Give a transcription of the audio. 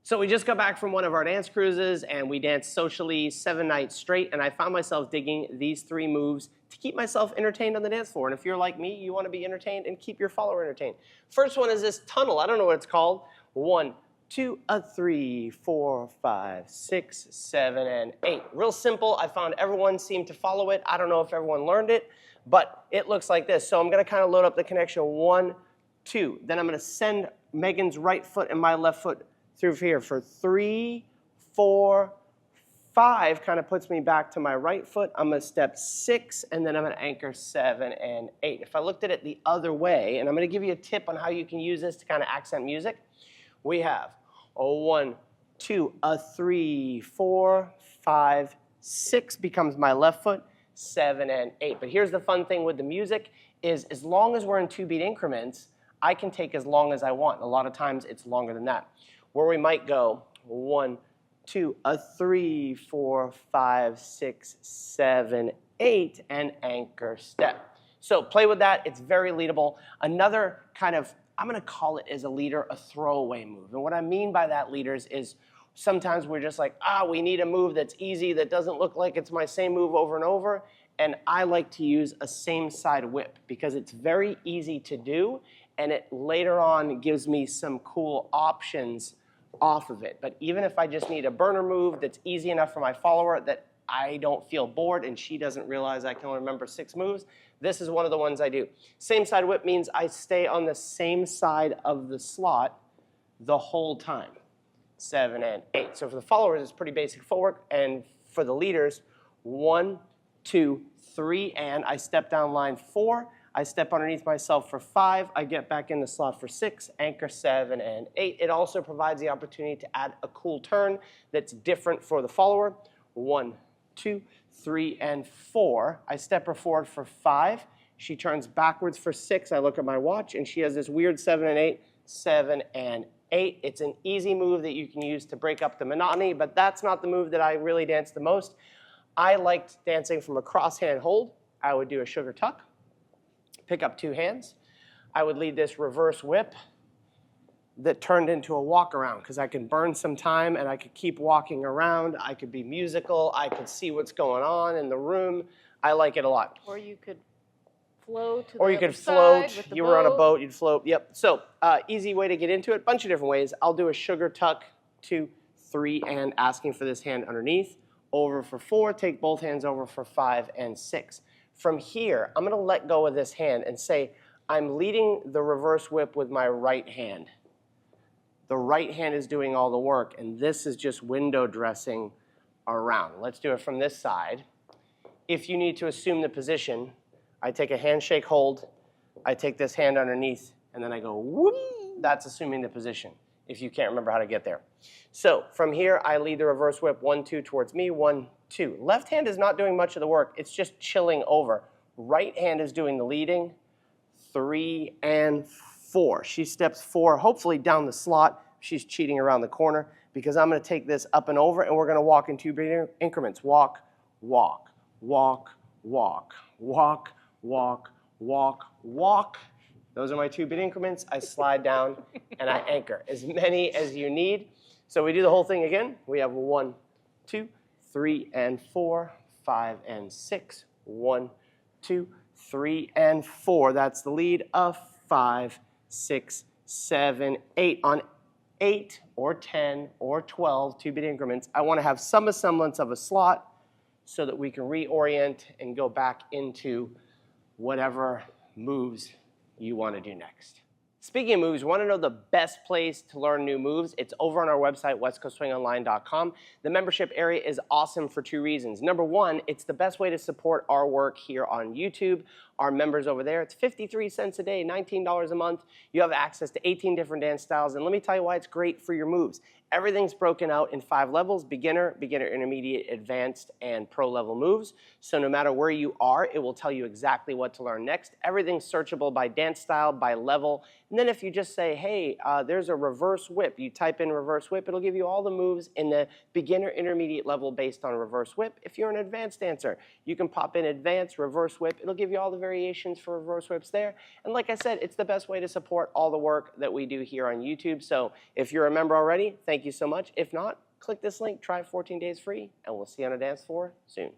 So we just got back from one of our dance cruises and we danced socially 7 nights straight, and I found myself digging these 3 moves to keep myself entertained on the dance floor. And if you're like me, you want to be entertained and keep your follower entertained. First one is this tunnel. I don't know what it's called. 1, 2, 3, 4, 5, 6, 7, and 8. Real simple. I found everyone seemed to follow it. I don't know if everyone learned it, but it looks like this. So I'm going to kind of load up the connection. 1, 2. Then I'm going to send Megan's right foot and my left foot through here for 3, 4, 5, kind of puts me back to my right foot. I'm going to step 6, and then I'm going to anchor 7 and 8. If I looked at it the other way, and I'm going to give you a tip on how you can use this to kind of accent music, we have a 1, 2, 3, 4, 5, 6 becomes my left foot, 7 and 8. But here's the fun thing with the music is as long as we're in 2-beat increments, I can take as long as I want. A lot of times it's longer than that. Where we might go 1, 2, 3, 4, 5, 6, 7, 8, and anchor step. So play with that. It's very leadable. Another kind of, I'm going to call it as a leader, a throwaway move. And what I mean by that, leaders, is sometimes we're just like, we need a move that's easy, that doesn't look like it's my same move over and over. And I like to use a same side whip because it's very easy to do, and it later on gives me some cool options off of it. But even if I just need a burner move that's easy enough for my follower that I don't feel bored and she doesn't realize I can only remember 6 moves, this is one of the ones I do. Same side whip means I stay on the same side of the slot the whole time. 7 and 8. So for the followers, it's pretty basic footwork, and for the leaders, 1, 2, 3, and I step down line 4. I step underneath myself for 5. I get back in the slot for 6, anchor 7 and 8. It also provides the opportunity to add a cool turn that's different for the follower. 1, 2, 3, and 4. I step her forward for 5. She turns backwards for 6. I look at my watch, and she has this weird 7 and 8, 7 and 8. It's an easy move that you can use to break up the monotony, but that's not the move that I really dance the most. I liked dancing from a cross-hand hold. I would do a sugar tuck, pick up 2 hands. I would lead this reverse whip that turned into a walk around because I could burn some time and I could keep walking around. I could be musical. I could see what's going on in the room. I like it a lot. Or you could float to Or the you other could float. side with the You were on a boat. boat, you'd float. Yep. So easy way to get into it. Bunch of different ways. I'll do a sugar tuck, 2, 3, and asking for this hand underneath. Over for 4. Take both hands over for 5 and 6. From here, I'm going to let go of this hand and say, I'm leading the reverse whip with my right hand. The right hand is doing all the work, and this is just window dressing around. Let's do it from this side. If you need to assume the position, I take a handshake hold, I take this hand underneath, and then I go whoop. That's assuming the position, if you can't remember how to get there. So from here, I lead the reverse whip 1, 2 towards me, 1, 2. Left hand is not doing much of the work. It's just chilling over. Right hand is doing the leading. 3 and 4. She steps 4, hopefully down the slot. She's cheating around the corner because I'm going to take this up and over, and we're going to walk in 2-beat increments. Walk, walk, walk, walk, walk, walk, walk, walk. Those are my 2-beat increments. I slide down and I anchor. As many as you need. So we do the whole thing again. We have 1, 2, 3, and 4, 5, and 6. 1, 2, 3, and 4. That's the lead of 5, 6, 7, 8. On 8 or 10 or 12 2-beat increments, I want to have some semblance of a slot so that we can reorient and go back into whatever moves you want to do next. Speaking of moves, you want to know the best place to learn new moves? It's over on our website, westcoastswingonline.com. The membership area is awesome for 2 reasons. Number 1, it's the best way to support our work here on YouTube. Our members over there, it's 53 cents a day, $19 a month. You have access to 18 different dance styles, and let me tell you why it's great for your moves. Everything's broken out in 5 levels: beginner, beginner intermediate, advanced, and pro level moves. So no matter where you are, it will tell you exactly what to learn next. Everything's searchable by dance style, by level. And then if you just say, hey, there's a reverse whip, you type in reverse whip, it'll give you all the moves in the beginner intermediate level based on reverse whip. If you're an advanced dancer, you can pop in advanced, reverse whip, it'll give you all the variations for reverse whips there. And like I said, it's the best way to support all the work that we do here on YouTube. So if you're a member already, thank you so much. If not, click this link, try 14 days free, and we'll see you on a dance floor soon.